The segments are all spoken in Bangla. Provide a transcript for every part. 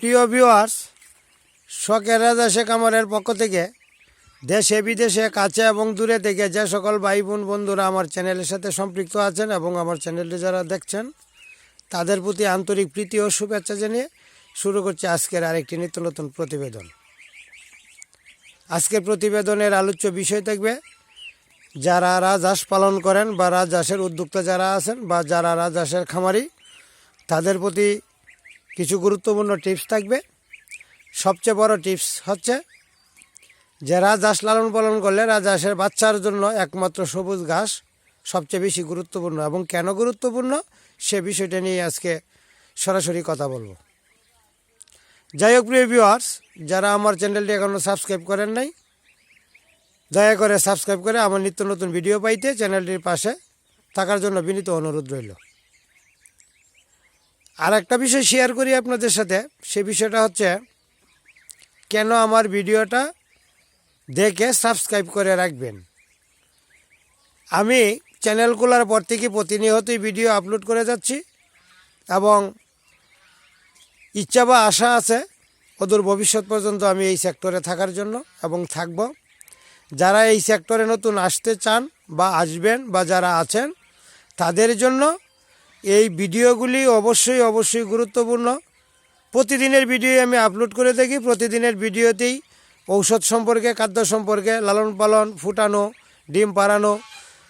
প্রিয় ভিউয়ার্স, শখের রাজা শেখ আমারের পক্ষ থেকে দেশে বিদেশে কাছে এবং দূরে থেকে যে সকল ভাই বোন বন্ধুরা আমার চ্যানেলের সাথে সম্পৃক্ত আছেন এবং আমার চ্যানেলটি যারা দেখছেন তাদের প্রতি আন্তরিক প্রীতি ও শুভেচ্ছা জানিয়ে শুরু করছি আজকের আরেকটি নিত্য নতুন প্রতিবেদন। আজকের প্রতিবেদনের আলোচ্য বিষয় থাকবে যারা রাজহাঁস পালন করেন বা রাজহাঁসের উদ্যোক্তা যারা আছেন বা যারা রাজহাঁসের খামারি তাদের প্রতি কিছু গুরুত্বপূর্ণ টিপস থাকবে। সবচেয়ে বড় টিপস হচ্ছে যে রাজহাঁস লালন পালন করলে রাজহাঁসের বাচ্চার জন্য একমাত্র সবুজ ঘাস সবচেয়ে বেশি গুরুত্বপূর্ণ এবং কেন গুরুত্বপূর্ণ সে বিষয়টা নিয়ে আজকে সরাসরি কথা বলবো। যাই হোক প্রিয় ভিউয়ার্স, যারা আমার চ্যানেলটি এখনও সাবস্ক্রাইব করেন নাই দয়া করে সাবস্ক্রাইব করে আমার নিত্য নতুন ভিডিও পাইতে চ্যানেলটির পাশে থাকার জন্য বিনীত অনুরোধ রইল। আর একটা বিষয় শেয়ার করি আপনাদের সাথে, সে বিষয়টা হচ্ছে কেন আমার ভিডিওটা দেখে সাবস্ক্রাইব করে রাখবেন। আমি চ্যানেল খোলার পর থেকে প্রতিনিয়তই ভিডিও আপলোড করে যাচ্ছি এবং ইচ্ছা বা আশা আছে অদূর ভবিষ্যৎ পর্যন্ত আমি এই সেক্টরে থাকার জন্য এবং থাকব। যারা এই সেক্টরে নতুন আসতে চান বা আসবেন বা যারা আছেন তাদের জন্য এই ভিডিওগুলি অবশ্যই গুরুত্বপূর্ণ। প্রতিদিনের ভিডিও আমি আপলোড করে থাকি। প্রতিদিনের ভিডিওতেই ঔষধ সম্পর্কে, খাদ্য সম্পর্কে, লালন পালন, ফুটানো, ডিম পাড়ানো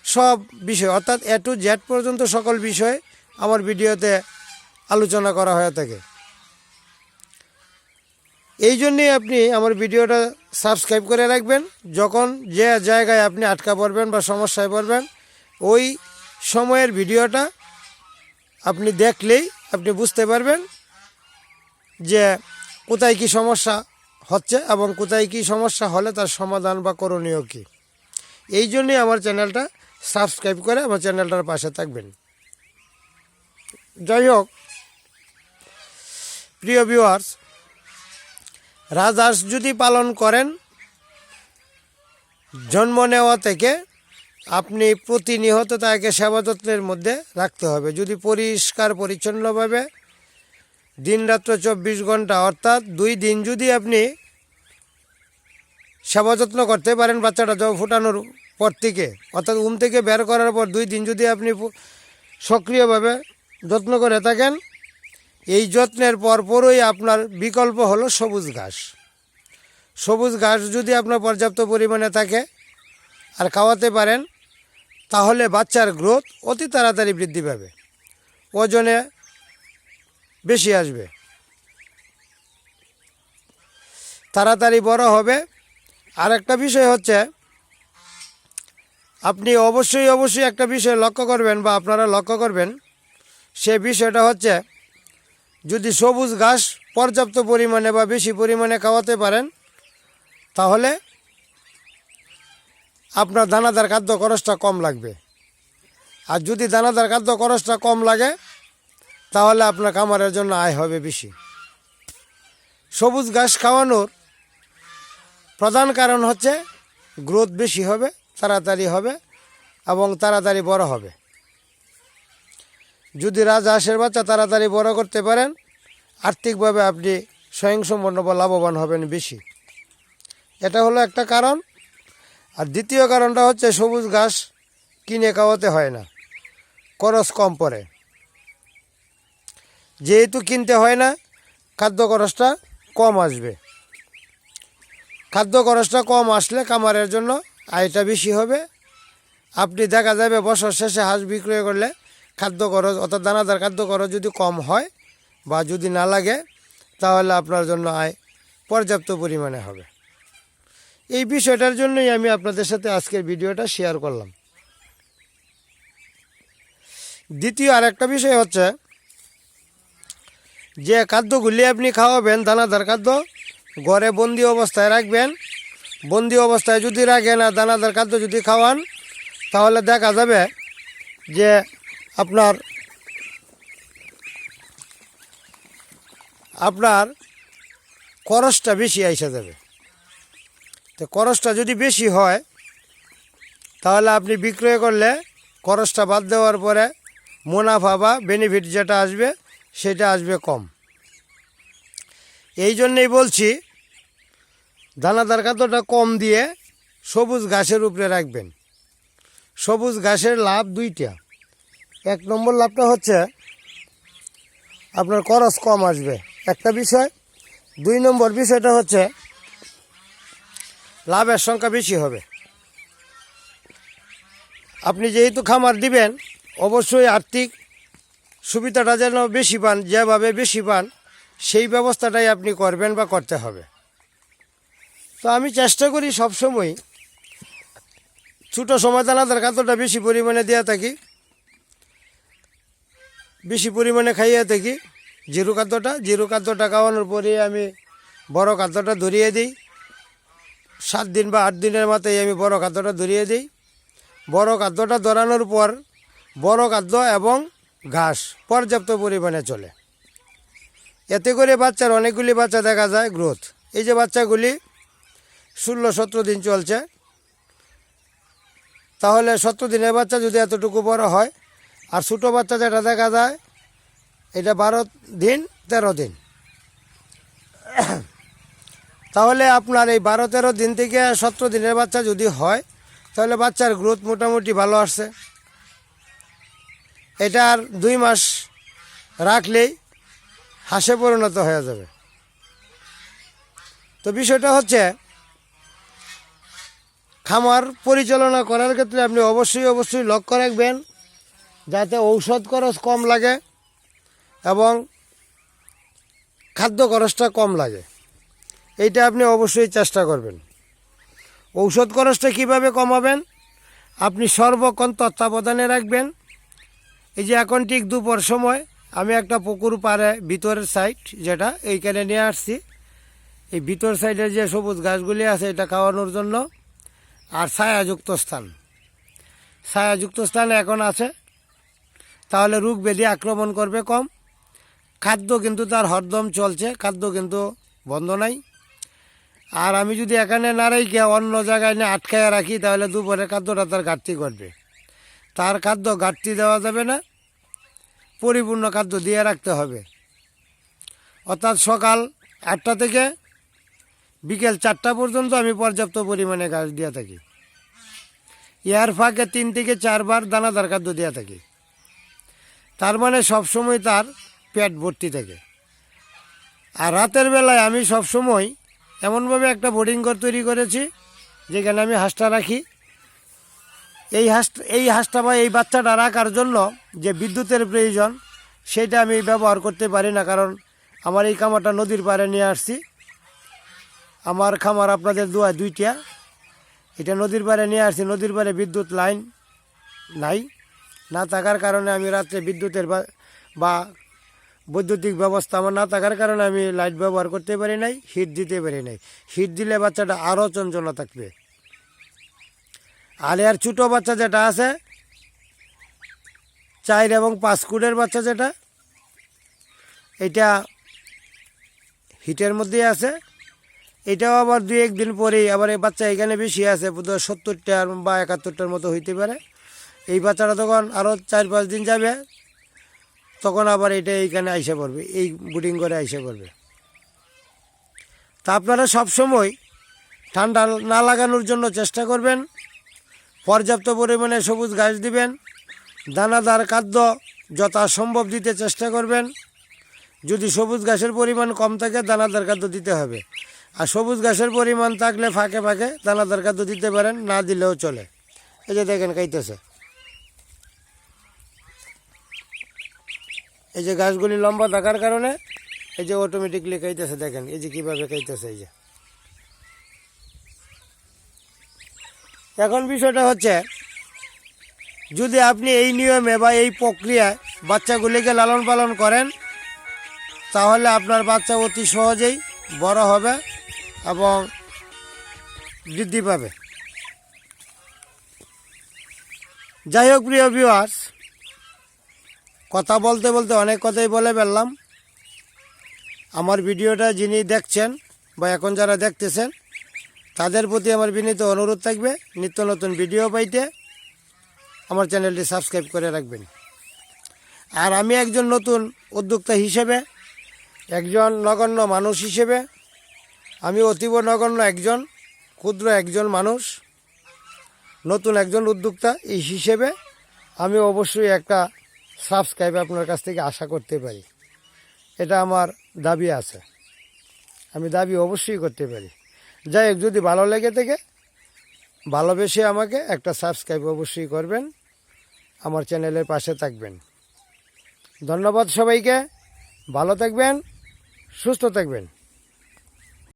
সব বিষয় অর্থাৎ A to Z পর্যন্ত সকল বিষয় আমার ভিডিওতে আলোচনা করা হয়ে থাকে। এই জন্যেই আপনি আমার ভিডিওটা সাবস্ক্রাইব করে রাখবেন। যখন যে জায়গায় আপনি আটকা পড়বেন বা সমস্যায় পড়বেন ওই সময়ের ভিডিওটা আপনি দেখলেই আপনি বুঝতে পারবেন যে কোথায় কি সমস্যা হচ্ছে এবং কোথায় কি সমস্যা হলে তার সমাধান বা করণীয় কী। এই জন্যই আমার চ্যানেলটা সাবস্ক্রাইব করে আমার চ্যানেলটার পাশে থাকবেন। যাই হোক প্রিয় ভিউয়ার্স, রাজহাঁস যদি পালন করেন জন্ম নেওয়া থেকে আপনি প্রতিনিয়ত তাকে সেবা যত্নের মধ্যে রাখতে হবে। যদি পরিষ্কার পরিচ্ছন্নভাবে দিনরাত্র 24 ঘন্টা অর্থাৎ 2 দিন যদি আপনি সেবা যত্ন করতে পারেন, বাচ্চাটা যখন ফুটানোর পর থেকে অর্থাৎ থেকে বের করার পর 2 দিন যদি আপনি সক্রিয়ভাবে যত্ন করে থাকেন, এই যত্নের পরপরই আপনার বিকল্প হলো সবুজ ঘাস। সবুজ ঘাস যদি আপনার পর্যাপ্ত পরিমাণে থাকে আর খাওয়াতে পারেন তাহলে বাচ্চার গ্রোথ অতি তাড়াতাড়ি বৃদ্ধি পাবে, ওজনে বেশি আসবে, তাড়াতাড়ি বড় হবে। আর একটা বিষয় হচ্ছে আপনি অবশ্যই একটা বিষয় লক্ষ্য করবেন বা আপনারা লক্ষ্য করবেন, সে বিষয়টা হচ্ছে যদি সবুজ ঘাস পর্যাপ্ত পরিমাণে বা বেশি পরিমাণে খাওয়াতে পারেন তাহলে আপনার দানাদার খাদ্য খরচটা কম লাগবে। আর যদি দানাদার খাদ্য খরচটা কম লাগে তাহলে আপনার খামারের জন্য আয় হবে বেশি। সবুজ ঘাস খাওয়ানোর প্রধান কারণ হচ্ছে গ্রোথ বেশি হবে, তাড়াতাড়ি হবে এবং তাড়াতাড়ি বড় হবে। যদি রাজহাঁসের বাচ্চা তাড়াতাড়ি বড় করতে পারেন আর্থিকভাবে আপনি স্বয়ংসম্পন্ন বা লাভবান হবেন বেশি। এটা হলো একটা কারণ। আর দ্বিতীয় কারণটা হচ্ছে সবুজ ঘাস কিনে খাওয়াতে হয় না, খরচ কম পড়ে। যেহেতু কিনতে হয় না খাদ্য খরচটা কম আসবে। খাদ্য খরচটা কম আসলে খামারের জন্য আয়টা বেশি হবে। আপনি দেখা যাবে বছর শেষে হাঁস বিক্রয় করলে খাদ্য খরচ অর্থাৎ দানাদার খাদ্য খরচ যদি কম হয় বা যদি না লাগে তাহলে আপনার জন্য আয় পর্যাপ্ত পরিমাণে হবে। এই বিষয়টার জন্যই আমি আপনাদের সাথে আজকের ভিডিওটা শেয়ার করলাম। দ্বিতীয় আরেকটা বিষয় হচ্ছে যে খাদ্যগুলি আপনি খাওয়াবেন দানাদার খাদ্য ঘরে বন্দি অবস্থায় রাখবেন। বন্দি অবস্থায় যদি রাখেন আর দানাদার খাদ্য যদি খাওয়ান তাহলে দেখা যাবে যে আপনার খরচটা বেশি আইসা যাবে। তো খরচটা যদি বেশি হয় তাহলে আপনি বিক্রয় করলে খরচটা বাদ দেওয়ার পরে মুনাফা বা বেনিফিট যেটা আসবে সেটা আসবে কম। এই জন্যেই বলছি দানাদার খাদ্যটা কম দিয়ে সবুজ ঘাসের উপরে রাখবেন। সবুজ ঘাসের লাভ দুইটা। এক নম্বর লাভটা হচ্ছে আপনার খরচ কম আসবে, একটা বিষয়। দুই নম্বর বিষয়টা হচ্ছে লাভের সংখ্যা বেশি হবে। আপনি যেহেতু খামার দিবেন, অবশ্যই আর্থিক সুবিধাটা যেন বেশি পান, যেভাবে বেশি পান সেই ব্যবস্থাটাই আপনি করবেন বা করতে হবে। তো আমি চেষ্টা করি সবসময় ছোটো সময় দানাদার খাদ্যটা বেশি পরিমাণে দেওয়া থাকি, বেশি পরিমাণে খাইয়ে থাকি জিরো খাদ্যটা খাওয়ানোর পরে আমি বড় খাদ্যটা ধরিয়ে দিই। 7 দিন বা 8 দিনের মাথায় আমি বড় খাদ্যটা ধরিয়ে দিই। বড় খাদ্যটা ধরানোর পর বড় খাদ্য এবং ঘাস পর্যাপ্ত পরিমাণে চলে। এতে করে বাচ্চার অনেকগুলি বাচ্চা দেখা যায় গ্রোথ। এই যে বাচ্চাগুলি 16-17 দিন চলছে, তাহলে 17 দিনের বাচ্চা যদি এতটুকু বড় হয়, আর ছোটো বাচ্চা যেটা দেখা যায় এটা 12 দিন 13 দিন, তাহলে আপনার এই 12-13 দিন থেকে 17 দিনের বাচ্চা যদি হয়, তাহলে বাচ্চার গ্রোথ মোটামুটি ভালো আসছে। এটা আর 2 মাস রাখলেই হাঁসে পরিণত হয়ে যাবে। তো বিষয়টা হচ্ছে খামার পরিচালনা করার ক্ষেত্রে আপনি অবশ্যই লক্ষ্য রাখবেন যাতে ঔষধ খরচ কম লাগে এবং খাদ্য খরচটা কম লাগে। এইটা আপনি অবশ্যই চেষ্টা করবেন। ঔষধ খরচটা কীভাবে কমাবেন? আপনি সর্বক্ষণ তত্ত্বাবধানে রাখবেন। এই যে এখন ঠিক দুপুর সময় আমি একটা পুকুর পাড়ে ভিতরের সাইড যেটা এইখানে নিয়ে আসছি, এই ভিতর সাইডের যে সবুজ ঘাসগুলি আছে এটা খাওয়ানোর জন্য। আর ছায়াযুক্ত স্থান এখন আছে, তাহলে রোগ ব্যাধি আক্রমণ করবে কম। খাদ্য কিন্তু তার হরদম চলছে, খাদ্য কিন্তু বন্ধ নাই। আর আমি যদি এখানে না রেখে অন্য জায়গায় নিয়ে আটকায় রাখি, তাহলে দুপুরে খাদ্যটা তার ঘাটতি করবে। তার খাদ্য ঘাটতি দেওয়া যাবে না, পরিপূর্ণ খাদ্য দিয়ে রাখতে হবে। অর্থাৎ সকাল 8টা থেকে বিকেল 4টা পর্যন্ত আমি পর্যাপ্ত পরিমাণে ঘাস দিয়ে থাকি। এর ফাঁকে 3 থেকে 4 বার দানাদার খাদ্য দিয়ে থাকি। তার মানে সবসময় তার পেট ভর্তি থাকে। আর রাতের বেলায় আমি সবসময় এমনভাবে একটা বোর্ডিং ঘর তৈরি করেছি যেখানে আমি হাঁসটা রাখি। এই হাঁসটা বা এই বাচ্চাটা রাখার জন্য যে বিদ্যুতের প্রয়োজন সেটা আমি ব্যবহার করতে পারি না, কারণ আমার এই খামারটা নদীর পাড়ে নিয়ে আসছি। আমার খামার আপনাদের দুইটা, এটা নদীর পাড়ে নিয়ে আসছি। নদীর পাড়ে বিদ্যুৎ লাইন না থাকার কারণে আমি রাত্রে বিদ্যুতের বা বৈদ্যুতিক ব্যবস্থা আমার না থাকার কারণে আমি লাইট ব্যবহার করতে পারি নাই, হিট দিতে পারি নাই। হিট দিলে বাচ্চাটা আরও চঞ্চলা থাকবে। আর এর ছোটো বাচ্চা যেটা আছে 4 এবং 5 কুড়ের বাচ্চা যেটা, এটা হিটের মধ্যেই আছে। এটাও আবার 2-1 দিন পরেই আবার এই বাচ্চা এখানে বেশি আছে, বোধহয় 70টা বা 71টার মতো হইতে পারে। এই বাচ্চাটা তখন আরও 4-5 দিন যাবে, তখন আবার এটা এইখানে আইসে পড়বে, এই বোর্ডিং করে আইসে পড়বে। তা আপনারা সবসময় ঠান্ডা না লাগানোর জন্য চেষ্টা করবেন। পর্যাপ্ত পরিমাণে সবুজ ঘাস দিবেন, দানাদার খাদ্য যথাসম্ভব দিতে চেষ্টা করবেন। যদি সবুজ ঘাসের পরিমাণ কম থাকে দানাদার খাদ্য দিতে হবে। আর সবুজ ঘাসের পরিমাণ থাকলে ফাঁকে ফাঁকে দানাদার খাদ্য দিতে পারেন, না দিলেও চলে। এই যে দেখেন খাইতেছে, এই যে ঘাসগুলি লম্বা থাকার কারণে এই যে অটোমেটিকলি খাইতেছে। দেখেন এই যে কীভাবে খাইতেছে। এই যে এখন বিষয়টা হচ্ছে, যদি আপনি এই নিয়মে বা এই প্রক্রিয়ায় বাচ্চাগুলিকে লালন পালন করেন, তাহলে আপনার বাচ্চা অতি সহজেই বড় হবে এবং বৃদ্ধি পাবে। যাই হোক প্রিয় ভিউয়ার্স, কথা বলতে বলতে অনেক কথাই বলে ফেললাম। আমার ভিডিওটা যিনি দেখছেন বা এখন যারা দেখতেছেন তাদের প্রতি আমার বিনীত অনুরোধ থাকবে, নিত্য নতুন ভিডিও পাইতে আমার চ্যানেলটি সাবস্ক্রাইব করে রাখবেন। আর আমি একজন নতুন উদ্যোক্তা হিসেবে একজন নগণ্য মানুষ হিসেবে আমি অতীব নগণ্য একজন ক্ষুদ্র একজন মানুষ, নতুন একজন উদ্যোক্তা এই হিসেবে আমি অবশ্যই একটা সাবস্ক্রাইব আপনার কাছ থেকে আশা করতে পারি। এটা আমার দাবি আছে, আমি দাবি অবশ্যই করতে পারি। যাই হোক, যদি ভালো লেগে থাকে ভালোবেসে আমাকে একটা সাবস্ক্রাইব অবশ্যই করবেন, আমার চ্যানেলের পাশে থাকবেন। ধন্যবাদ সবাইকে, ভালো থাকবেন, সুস্থ থাকবেন।